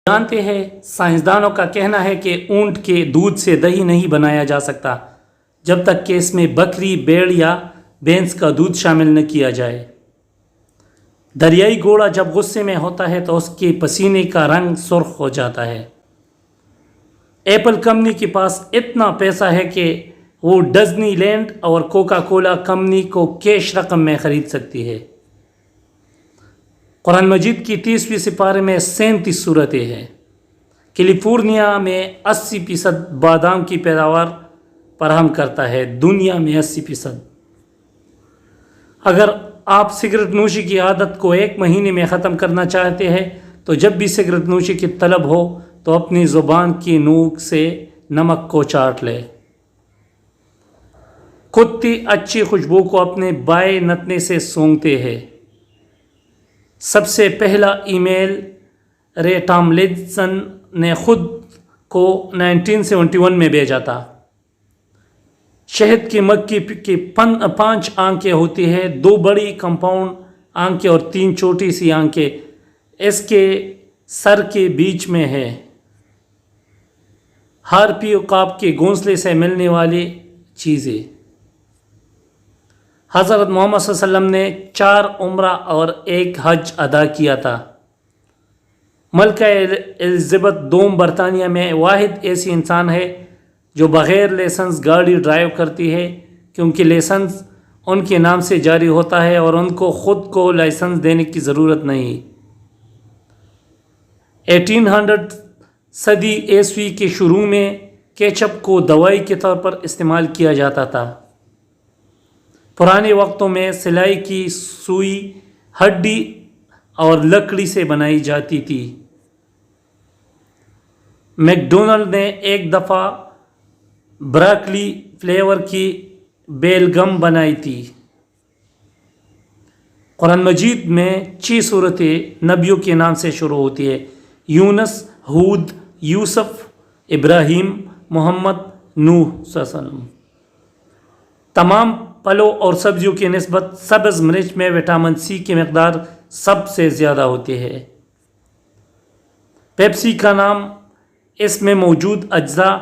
جانتے ہیں سائنسدانوں کا کہنا ہے کہ اونٹ کے دودھ سے دہی نہیں بنایا جا سکتا جب تک کہ اس میں بکری، بیڑ یا بھینس کا دودھ شامل نہ کیا جائے۔ دریائی گھوڑا جب غصے میں ہوتا ہے تو اس کے پسینے کا رنگ سرخ ہو جاتا ہے۔ ایپل کمپنی کے پاس اتنا پیسہ ہے کہ وہ ڈزنی لینڈ اور کوکا کولا کمپنی کو کیش رقم میں خرید سکتی ہے۔ قرآن مجید کی 30ویں سپارے میں 37 صورتیں ہیں۔ کیلیفورنیا میں 80% بادام کی پیداوار فراہم کرتا ہے، دنیا میں 80%۔ اگر آپ سگریٹ نوشی کی عادت کو 1 مہینے میں ختم کرنا چاہتے ہیں تو جب بھی سگریٹ نوشی کی طلب ہو تو اپنی زبان کی نوک سے نمک کو چاٹ لے۔ کتے اچھی خوشبو کو اپنے بائیں نتنے سے سونگھتے ہیں۔ سب سے پہلا ای میل رے ٹاملنسن نے خود کو 1971 میں بھیجا تھا۔ شہد کی مکھی کی 5 آنکھیں ہوتی ہیں، 2 بڑی کمپاؤنڈ آنکھیں اور 3 چھوٹی سی آنکھیں اس کے سر کے بیچ میں ہے۔ ہارپی عقاب کے گھونسلے سے ملنے والی چیزیں۔ حضرت محمد صلی اللہ علیہ وسلم نے 4 عمرہ اور 1 حج ادا کیا تھا۔ ملکہ الزبتھ دوم برطانیہ میں واحد ایسی انسان ہے جو بغیر لائسنس گاڑی ڈرائیو کرتی ہے، کیونکہ لائسنس ان کے نام سے جاری ہوتا ہے اور ان کو خود کو لائسنس دینے کی ضرورت نہیں۔ 1800 صدی عیسوی کے شروع میں کیچپ کو دوائی کے طور پر استعمال کیا جاتا تھا۔ پرانے وقتوں میں سلائی کی سوئی ہڈی اور لکڑی سے بنائی جاتی تھی۔ میک ڈونلڈ نے ایک دفعہ براکلی فلیور کی بیل گم بنائی تھی۔ قرآن مجید میں 6 صورتیں نبیوں کے نام سے شروع ہوتی ہے: یونس، ہود، یوسف، ابراہیم، محمد، نوح صلی اللہ علیہ وسلم۔ تمام پھلوں اور سبزیوں کی نسبت سبز مرچ میں وٹامن سی کی مقدار سب سے زیادہ ہوتی ہے۔ پیپسی کا نام اس میں موجود اجزاء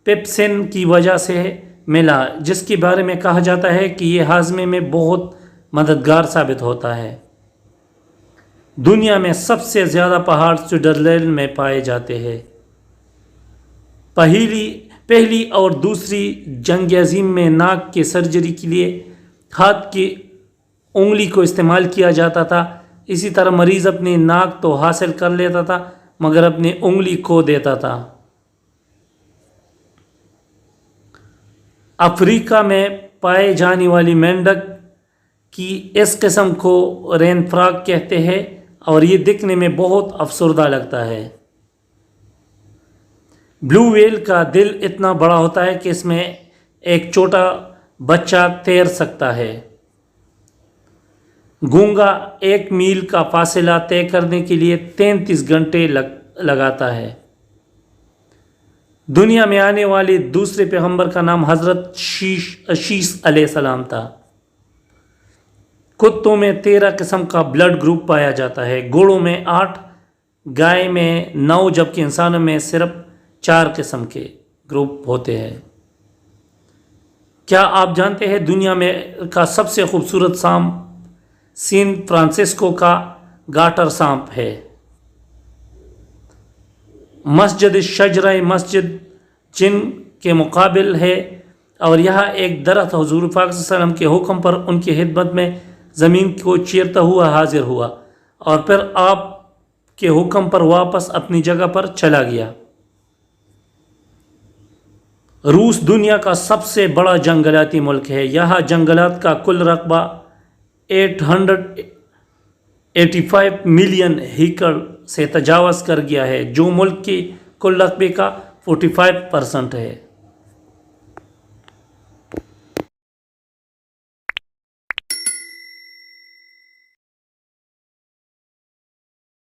پیپسن کی وجہ سے ملا، جس کے بارے میں کہا جاتا ہے کہ یہ ہاضمے میں بہت مددگار ثابت ہوتا ہے۔ دنیا میں سب سے زیادہ پہاڑ سوئٹزرلینڈ میں پائے جاتے ہیں۔ پہلی اور دوسری جنگ عظیم میں ناک کی سرجری کے لیے ہاتھ کی انگلی کو استعمال کیا جاتا تھا۔ اسی طرح مریض اپنی ناک تو حاصل کر لیتا تھا مگر اپنی انگلی کھو دیتا تھا۔ افریقہ میں پائے جانے والی مینڈک کی اس قسم کو رین فراگ کہتے ہیں اور یہ دکھنے میں بہت افسردہ لگتا ہے۔ بلو ویل کا دل اتنا بڑا ہوتا ہے کہ اس میں ایک چھوٹا بچہ تیر سکتا ہے۔ گونگا 1 میل کا فاصلہ طے کرنے کے لیے 33 گھنٹے لگاتا ہے۔ دنیا میں آنے والے دوسرے پیغمبر کا نام حضرت شیش علیہ السلام تھا۔ کتوں میں 13 قسم کا بلڈ گروپ پایا جاتا ہے، گھوڑوں میں 8، گائے میں 9، جبکہ انسانوں میں صرف 4 قسم کے گروپ ہوتے ہیں۔ کیا آپ جانتے ہیں دنیا میں کا سب سے خوبصورت سانپ سین فرانسسکو کا گاٹر سانپ ہے؟ مسجد شجرہ مسجد جن کے مقابل ہے اور یہاں ایک درخت حضور پاک صلی اللہ علیہ وسلم کے حکم پر ان کی خدمت میں زمین کو چیرتا ہوا حاضر ہوا اور پھر آپ کے حکم پر واپس اپنی جگہ پر چلا گیا۔ روس دنیا کا سب سے بڑا جنگلاتی ملک ہے۔ یہاں جنگلات کا کل رقبہ 885 ملین ہیکٹر سے تجاوز کر گیا ہے، جو ملک کے کل رقبے کا 45% ہے۔